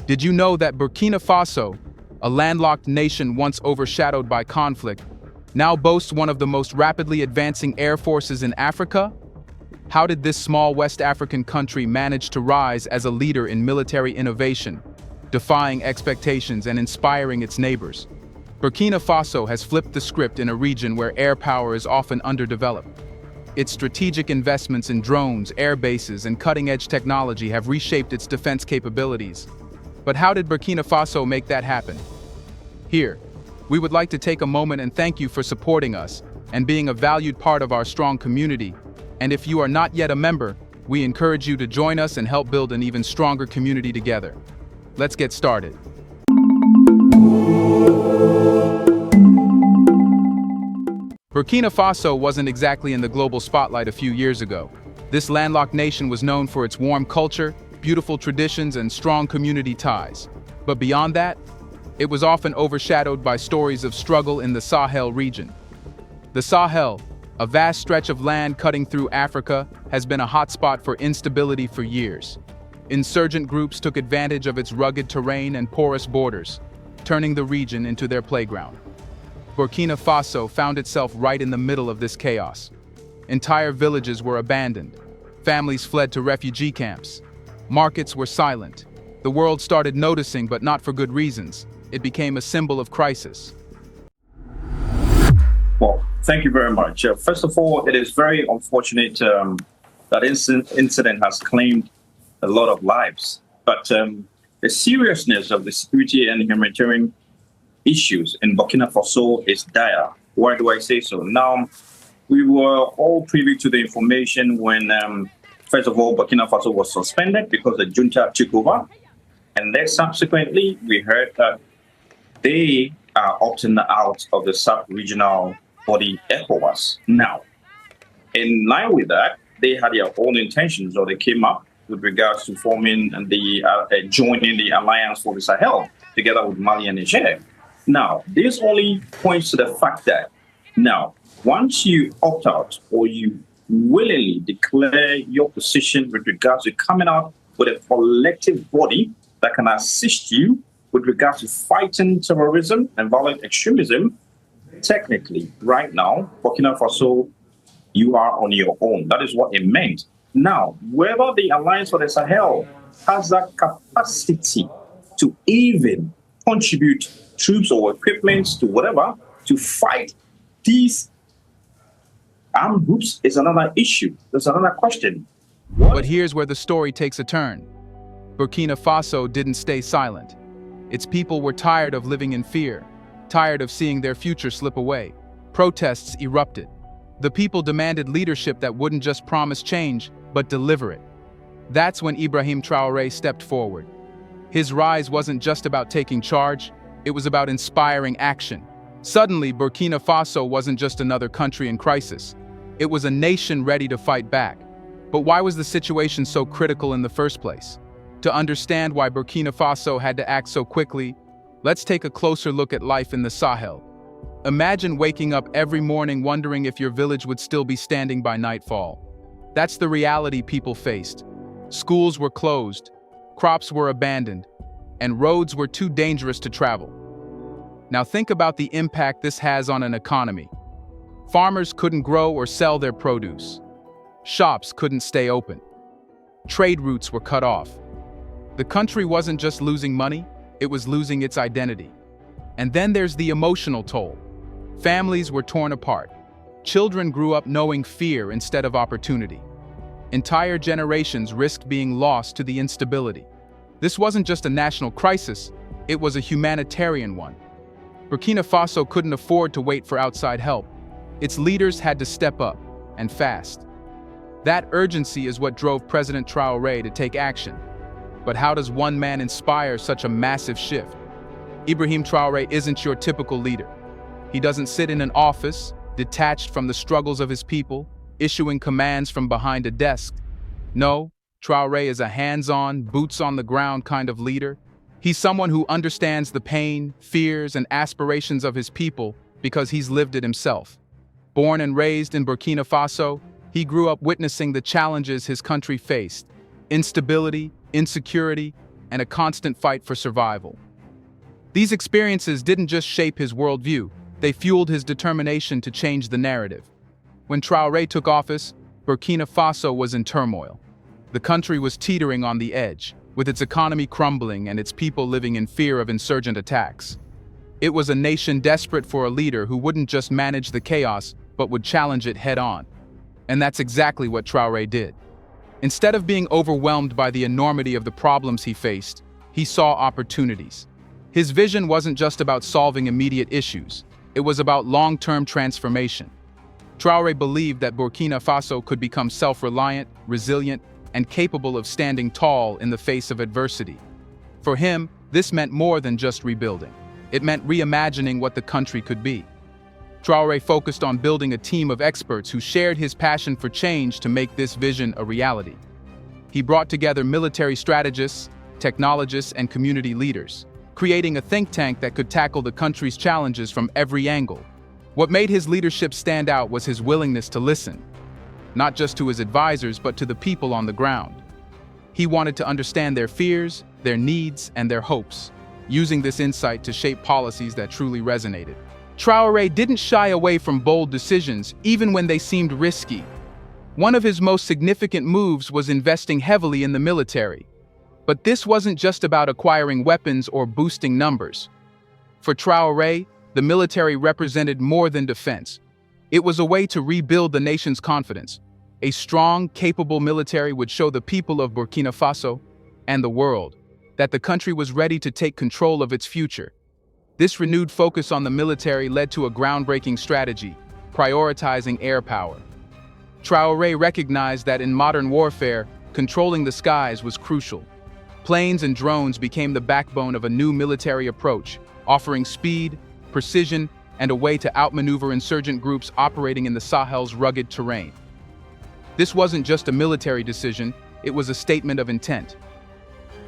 Did you know that Burkina Faso, a landlocked nation once overshadowed by conflict, now boasts one of the most rapidly advancing air forces in Africa? How did this small West African country manage to rise as a leader in military innovation, defying expectations and inspiring its neighbors? Burkina Faso has flipped the script in a region where air power is often underdeveloped. Its strategic investments in drones, air bases, and cutting-edge technology have reshaped its defense capabilities. But how did Burkina Faso make that happen? Here, we would like to take a moment and thank you for supporting us and being a valued part of our strong community. And if you are not yet a member, we encourage you to join us and help build an even stronger community together. Let's get started. Burkina Faso wasn't exactly in the global spotlight a few years ago. This landlocked nation was known for its warm culture, beautiful traditions, and strong community ties. But beyond that, it was often overshadowed by stories of struggle in the Sahel region. The Sahel, a vast stretch of land cutting through Africa, has been a hotspot for instability for years. Insurgent groups took advantage of its rugged terrain and porous borders, turning the region into their playground. Burkina Faso found itself right in the middle of this chaos. Entire villages were abandoned. Families fled to refugee camps. Markets were silent. The world started noticing, but not for good reasons. It became a symbol of crisis. Well, thank you very much. First of all, it is very unfortunate that incident has claimed a lot of lives. But the seriousness of the security and humanitarian issues in Burkina Faso is dire. Why do I say so? Now, we were all privy to the information when, first of all, Burkina Faso was suspended because the junta took over. And then subsequently, we heard that they are opting out of the sub-regional body ECOWAS. Now, in line with that, they had their own intentions, or they came up with regards to forming and joining the Alliance for the Sahel together with Mali and Niger. Now, this only points to the fact that now, once you opt out or you willingly declare your position with regards to coming out with a collective body that can assist you with regards to fighting terrorism and violent extremism, technically, right now, Burkina Faso, you are on your own. That is what it meant. Now, whether the Alliance for the Sahel has that capacity to even contribute troops or equipment to whatever to fight these armed groups is another issue. There's another question. But here's where the story takes a turn. Burkina Faso didn't stay silent. Its people were tired of living in fear, tired of seeing their future slip away. Protests erupted. The people demanded leadership that wouldn't just promise change, but deliver it. That's when Ibrahim Traoré stepped forward. His rise wasn't just about taking charge, it was about inspiring action. Suddenly, Burkina Faso wasn't just another country in crisis. It was a nation ready to fight back. But why was the situation so critical in the first place? To understand why Burkina Faso had to act so quickly, let's take a closer look at life in the Sahel. Imagine waking up every morning wondering if your village would still be standing by nightfall. That's the reality people faced. Schools were closed, crops were abandoned, and roads were too dangerous to travel. Now think about the impact this has on an economy. Farmers couldn't grow or sell their produce. Shops couldn't stay open. Trade routes were cut off. The country wasn't just losing money, it was losing its identity. And then there's the emotional toll. Families were torn apart. Children grew up knowing fear instead of opportunity. Entire generations risked being lost to the instability. This wasn't just a national crisis, it was a humanitarian one. Burkina Faso couldn't afford to wait for outside help. Its leaders had to step up, and fast. That urgency is what drove President Traoré to take action. But how does one man inspire such a massive shift? Ibrahim Traoré isn't your typical leader. He doesn't sit in an office, detached from the struggles of his people, issuing commands from behind a desk. No, Traoré is a hands-on, boots-on-the-ground kind of leader. He's someone who understands the pain, fears, and aspirations of his people because he's lived it himself. Born and raised in Burkina Faso, he grew up witnessing the challenges his country faced: instability, insecurity, and a constant fight for survival. These experiences didn't just shape his worldview, they fueled his determination to change the narrative. When Traoré took office, Burkina Faso was in turmoil. The country was teetering on the edge, with its economy crumbling and its people living in fear of insurgent attacks. It was a nation desperate for a leader who wouldn't just manage the chaos, but would challenge it head-on. And that's exactly what Traoré did. Instead of being overwhelmed by the enormity of the problems he faced, he saw opportunities. His vision wasn't just about solving immediate issues, it was about long-term transformation. Traoré believed that Burkina Faso could become self-reliant, resilient, and capable of standing tall in the face of adversity. For him, this meant more than just rebuilding. It meant reimagining what the country could be. Traoré focused on building a team of experts who shared his passion for change to make this vision a reality. He brought together military strategists, technologists, and community leaders, creating a think tank that could tackle the country's challenges from every angle. What made his leadership stand out was his willingness to listen, not just to his advisors, but to the people on the ground. He wanted to understand their fears, their needs, and their hopes, using this insight to shape policies that truly resonated. Traoré didn't shy away from bold decisions, even when they seemed risky. One of his most significant moves was investing heavily in the military. But this wasn't just about acquiring weapons or boosting numbers. For Traoré, the military represented more than defense. It was a way to rebuild the nation's confidence. A strong, capable military would show the people of Burkina Faso and the world that the country was ready to take control of its future. This renewed focus on the military led to a groundbreaking strategy, prioritizing air power. Traoré recognized that in modern warfare, controlling the skies was crucial. Planes and drones became the backbone of a new military approach, offering speed, precision, and a way to outmaneuver insurgent groups operating in the Sahel's rugged terrain. This wasn't just a military decision, it was a statement of intent.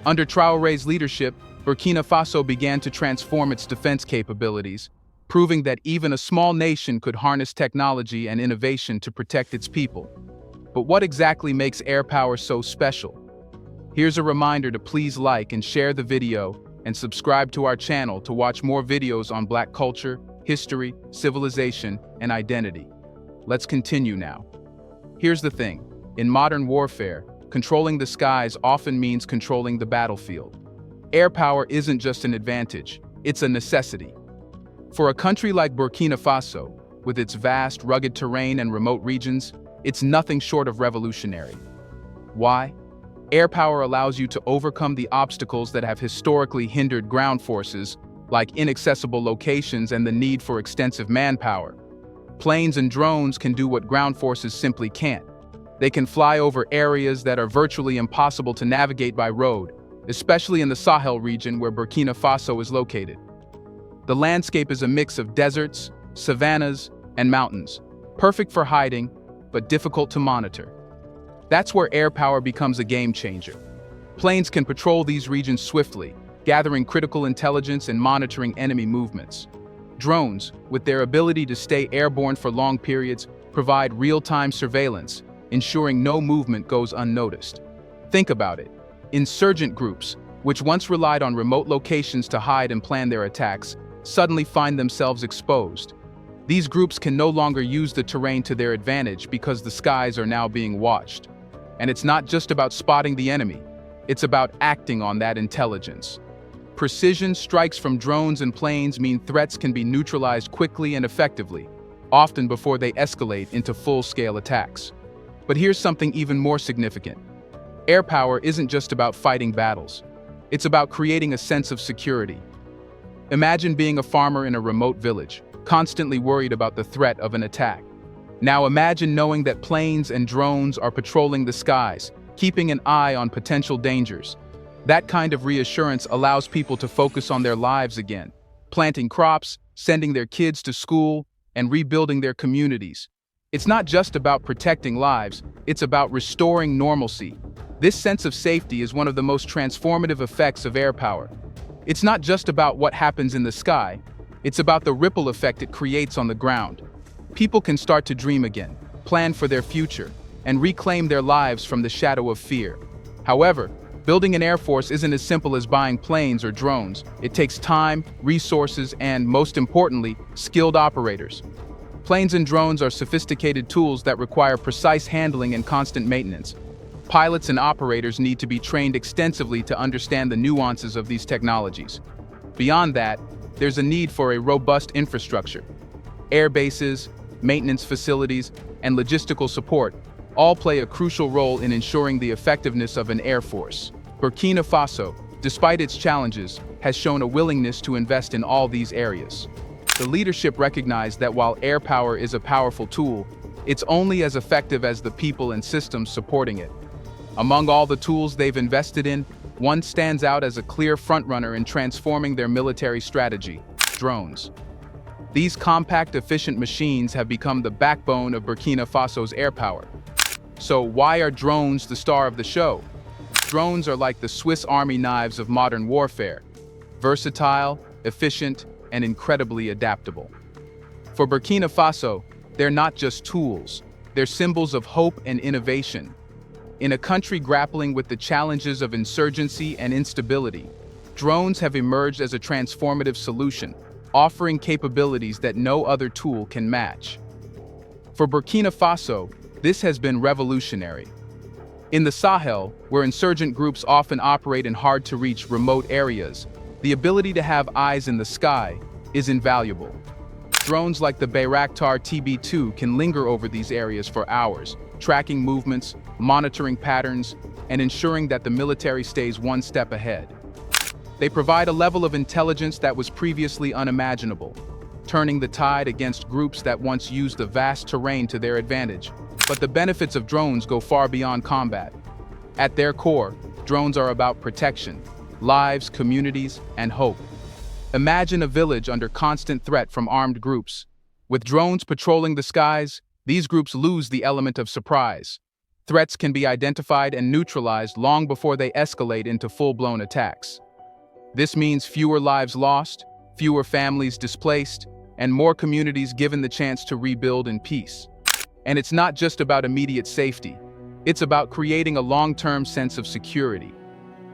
Under Traoré's leadership, Burkina Faso began to transform its defense capabilities, proving that even a small nation could harness technology and innovation to protect its people. But what exactly makes air power so special? Here's a reminder to please like and share the video and subscribe to our channel to watch more videos on Black culture, history, civilization, and identity. Let's continue now. Here's the thing. In modern warfare, controlling the skies often means controlling the battlefield. Air power isn't just an advantage, it's a necessity. For a country like Burkina Faso, with its vast, rugged terrain and remote regions, it's nothing short of revolutionary. Why? Air power allows you to overcome the obstacles that have historically hindered ground forces, like inaccessible locations and the need for extensive manpower. Planes and drones can do what ground forces simply can't. They can fly over areas that are virtually impossible to navigate by road, especially in the Sahel region where Burkina Faso is located. The landscape is a mix of deserts, savannas, and mountains, perfect for hiding, but difficult to monitor. That's where air power becomes a game changer. Planes can patrol these regions swiftly, gathering critical intelligence and monitoring enemy movements. Drones, with their ability to stay airborne for long periods, provide real-time surveillance, ensuring no movement goes unnoticed. Think about it. Insurgent groups, which once relied on remote locations to hide and plan their attacks, suddenly find themselves exposed. These groups can no longer use the terrain to their advantage because the skies are now being watched. And it's not just about spotting the enemy, it's about acting on that intelligence. Precision strikes from drones and planes mean threats can be neutralized quickly and effectively, often before they escalate into full-scale attacks. But here's something even more significant. Air power isn't just about fighting battles. It's about creating a sense of security. Imagine being a farmer in a remote village, constantly worried about the threat of an attack. Now imagine knowing that planes and drones are patrolling the skies, keeping an eye on potential dangers. That kind of reassurance allows people to focus on their lives again, planting crops, sending their kids to school, and rebuilding their communities. It's not just about protecting lives, it's about restoring normalcy. This sense of safety is one of the most transformative effects of air power. It's not just about what happens in the sky, it's about the ripple effect it creates on the ground. People can start to dream again, plan for their future, and reclaim their lives from the shadow of fear. However, Building an air force isn't as simple as buying planes or drones. It takes time, resources, and, most importantly, skilled operators. Planes and drones are sophisticated tools that require precise handling and constant maintenance. Pilots and operators need to be trained extensively to understand the nuances of these technologies. Beyond that, there's a need for a robust infrastructure. Air bases, maintenance facilities, and logistical support all play a crucial role in ensuring the effectiveness of an air force. Burkina Faso, despite its challenges, has shown a willingness to invest in all these areas. The leadership recognized that while air power is a powerful tool, it's only as effective as the people and systems supporting it. Among all the tools they've invested in, one stands out as a clear frontrunner in transforming their military strategy: drones. These compact, efficient machines have become the backbone of Burkina Faso's air power. So why are drones the star of the show? Drones are like the Swiss Army knives of modern warfare: versatile, efficient, and incredibly adaptable. For Burkina Faso, they're not just tools, they're symbols of hope and innovation. In a country grappling with the challenges of insurgency and instability, drones have emerged as a transformative solution, offering capabilities that no other tool can match. For Burkina Faso, this has been revolutionary. In the Sahel, where insurgent groups often operate in hard-to-reach remote areas, the ability to have eyes in the sky is invaluable. Drones like the Bayraktar TB2 can linger over these areas for hours, tracking movements, monitoring patterns, and ensuring that the military stays one step ahead. They provide a level of intelligence that was previously unimaginable, turning the tide against groups that once used the vast terrain to their advantage. But the benefits of drones go far beyond combat. At their core, drones are about protection, lives, communities, and hope. Imagine a village under constant threat from armed groups. With drones patrolling the skies, these groups lose the element of surprise. Threats can be identified and neutralized long before they escalate into full-blown attacks. This means fewer lives lost, fewer families displaced, and more communities given the chance to rebuild in peace. And it's not just about immediate safety. It's about creating a long-term sense of security.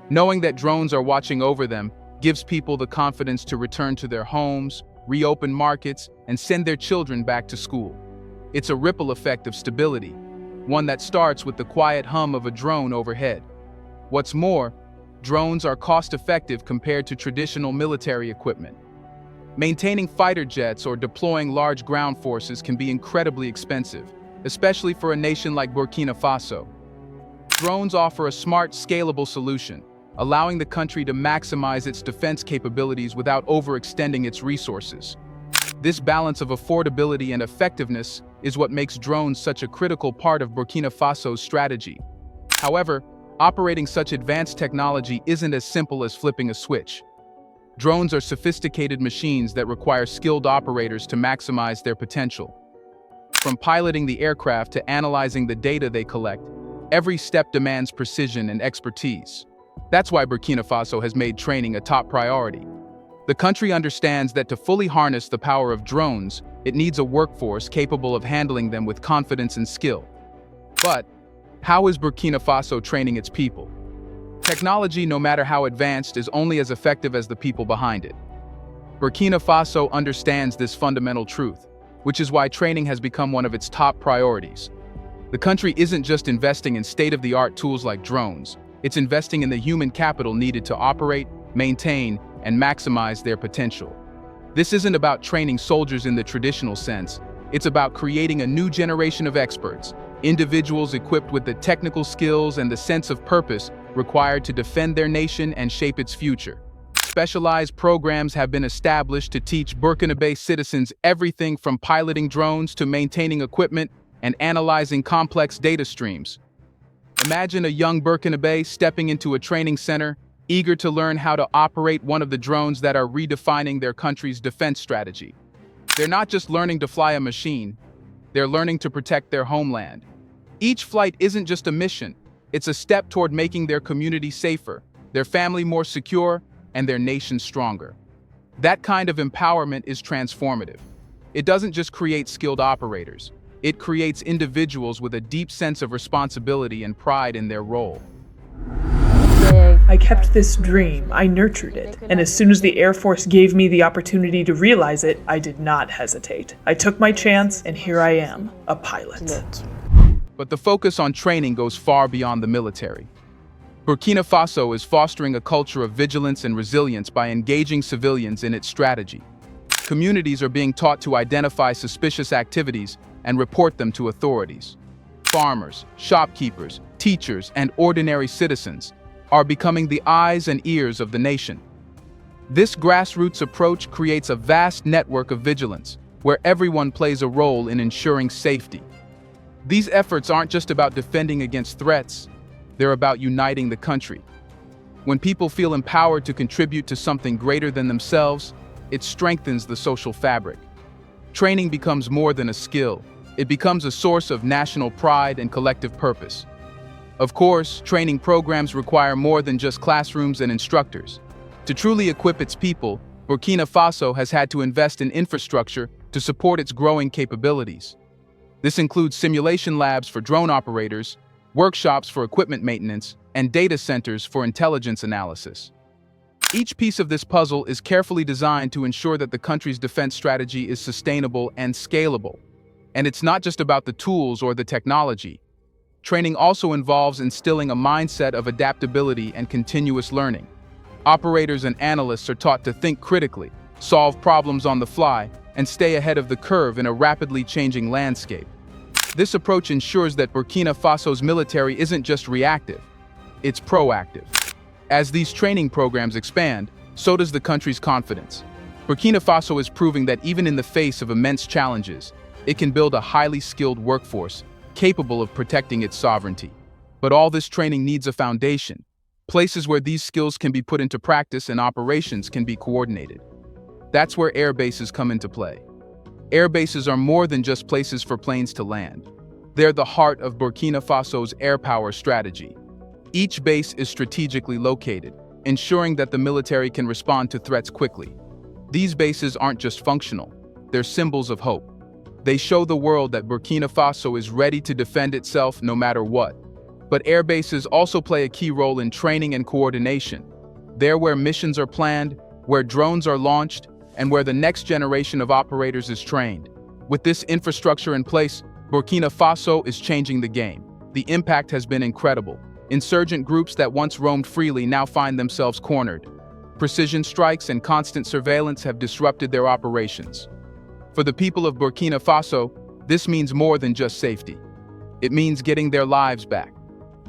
Knowing that drones are watching over them gives people the confidence to return to their homes, reopen markets, and send their children back to school. It's a ripple effect of stability, one that starts with the quiet hum of a drone overhead. What's more, drones are cost-effective compared to traditional military equipment. Maintaining fighter jets or deploying large ground forces can be incredibly expensive, especially for a nation like Burkina Faso. Drones offer a smart, scalable solution, allowing the country to maximize its defense capabilities without overextending its resources. This balance of affordability and effectiveness is what makes drones such a critical part of Burkina Faso's strategy. However, operating such advanced technology isn't as simple as flipping a switch. Drones are sophisticated machines that require skilled operators to maximize their potential. From piloting the aircraft to analyzing the data they collect, every step demands precision and expertise. That's why Burkina Faso has made training a top priority. The country understands that to fully harness the power of drones, it needs a workforce capable of handling them with confidence and skill. But how is Burkina Faso training its people? Technology, no matter how advanced, is only as effective as the people behind it. Burkina Faso understands this fundamental truth, which is why training has become one of its top priorities. The country isn't just investing in state-of-the-art tools like drones, it's investing in the human capital needed to operate, maintain, and maximize their potential. This isn't about training soldiers in the traditional sense, it's about creating a new generation of experts, individuals equipped with the technical skills and the sense of purpose required to defend their nation and shape its future. Specialized programs have been established to teach Burkinabe citizens everything from piloting drones to maintaining equipment and analyzing complex data streams. Imagine a young Burkinabe stepping into a training center, eager to learn how to operate one of the drones that are redefining their country's defense strategy. They're not just learning to fly a machine, they're learning to protect their homeland. Each flight isn't just a mission, it's a step toward making their community safer, their family more secure, and their nation stronger. That kind of empowerment is transformative. It doesn't just create skilled operators, it creates individuals with a deep sense of responsibility and pride in their role. I kept this dream, I nurtured it, and as soon as the Air Force gave me the opportunity to realize it, I did not hesitate. I took my chance, and here I am, a pilot. But the focus on training goes far beyond the military. Burkina Faso is fostering a culture of vigilance and resilience by engaging civilians in its strategy. Communities are being taught to identify suspicious activities and report them to authorities. Farmers, shopkeepers, teachers, and ordinary citizens are becoming the eyes and ears of the nation. This grassroots approach creates a vast network of vigilance, where everyone plays a role in ensuring safety. These efforts aren't just about defending against threats, they're about uniting the country. When people feel empowered to contribute to something greater than themselves, it strengthens the social fabric. Training becomes more than a skill. It becomes a source of national pride and collective purpose. Of course, training programs require more than just classrooms and instructors. To truly equip its people, Burkina Faso has had to invest in infrastructure to support its growing capabilities. This includes simulation labs for drone operators, workshops for equipment maintenance, and data centers for intelligence analysis. Each piece of this puzzle is carefully designed to ensure that the country's defense strategy is sustainable and scalable. And it's not just about the tools or the technology. Training also involves instilling a mindset of adaptability and continuous learning. Operators and analysts are taught to think critically, solve problems on the fly, and stay ahead of the curve in a rapidly changing landscape. This approach ensures that Burkina Faso's military isn't just reactive, it's proactive. As these training programs expand, so does the country's confidence. Burkina Faso is proving that even in the face of immense challenges, it can build a highly skilled workforce capable of protecting its sovereignty. But all this training needs a foundation, places where these skills can be put into practice and operations can be coordinated. That's where air bases come into play. Air bases are more than just places for planes to land. They're the heart of Burkina Faso's air power strategy. Each base is strategically located, ensuring that the military can respond to threats quickly. These bases aren't just functional, they're symbols of hope. They show the world that Burkina Faso is ready to defend itself no matter what. But air bases also play a key role in training and coordination. They're where missions are planned, where drones are launched, and where the next generation of operators is trained. With this infrastructure in place, Burkina Faso is changing the game. The impact has been incredible. Insurgent groups that once roamed freely now find themselves cornered. Precision strikes and constant surveillance have disrupted their operations. For the people of Burkina Faso, this means more than just safety. It means getting their lives back.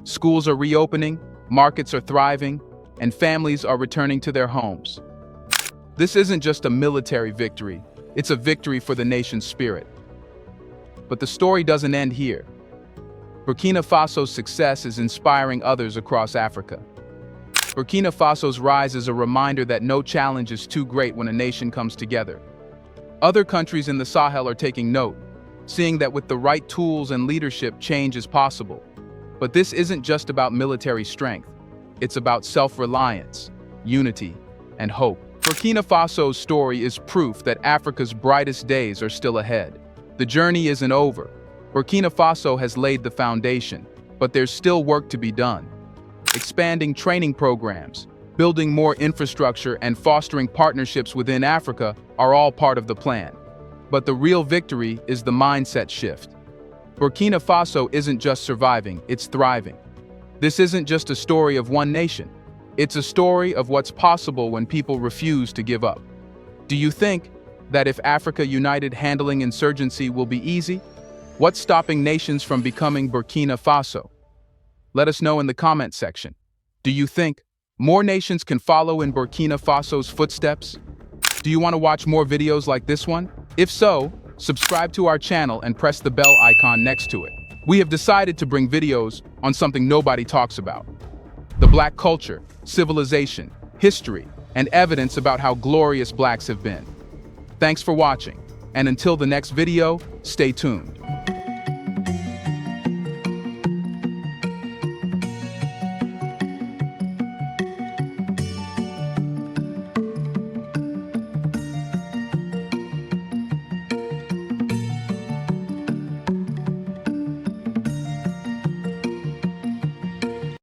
Schools are reopening, markets are thriving, and families are returning to their homes. This isn't just a military victory, it's a victory for the nation's spirit. But the story doesn't end here. Burkina Faso's success is inspiring others across Africa. Burkina Faso's rise is a reminder that no challenge is too great when a nation comes together. Other countries in the Sahel are taking note, seeing that with the right tools and leadership, change is possible. But this isn't just about military strength. It's about self-reliance, unity, and hope. Burkina Faso's story is proof that Africa's brightest days are still ahead. The journey isn't over. Burkina Faso has laid the foundation, but there's still work to be done. Expanding training programs, building more infrastructure, and fostering partnerships within Africa are all part of the plan. But the real victory is the mindset shift. Burkina Faso isn't just surviving, it's thriving. This isn't just a story of one nation. It's a story of what's possible when people refuse to give up. Do you think that if Africa united, handling insurgency will be easy? What's stopping nations from becoming Burkina Faso? Let us know in the comment section. Do you think more nations can follow in Burkina Faso's footsteps? Do you want to watch more videos like this one? If so, subscribe to our channel and press the bell icon next to it. We have decided to bring videos on something nobody talks about: the Black culture, civilization, history, and evidence about how glorious Blacks have been. Thanks for watching, and until the next video, stay tuned.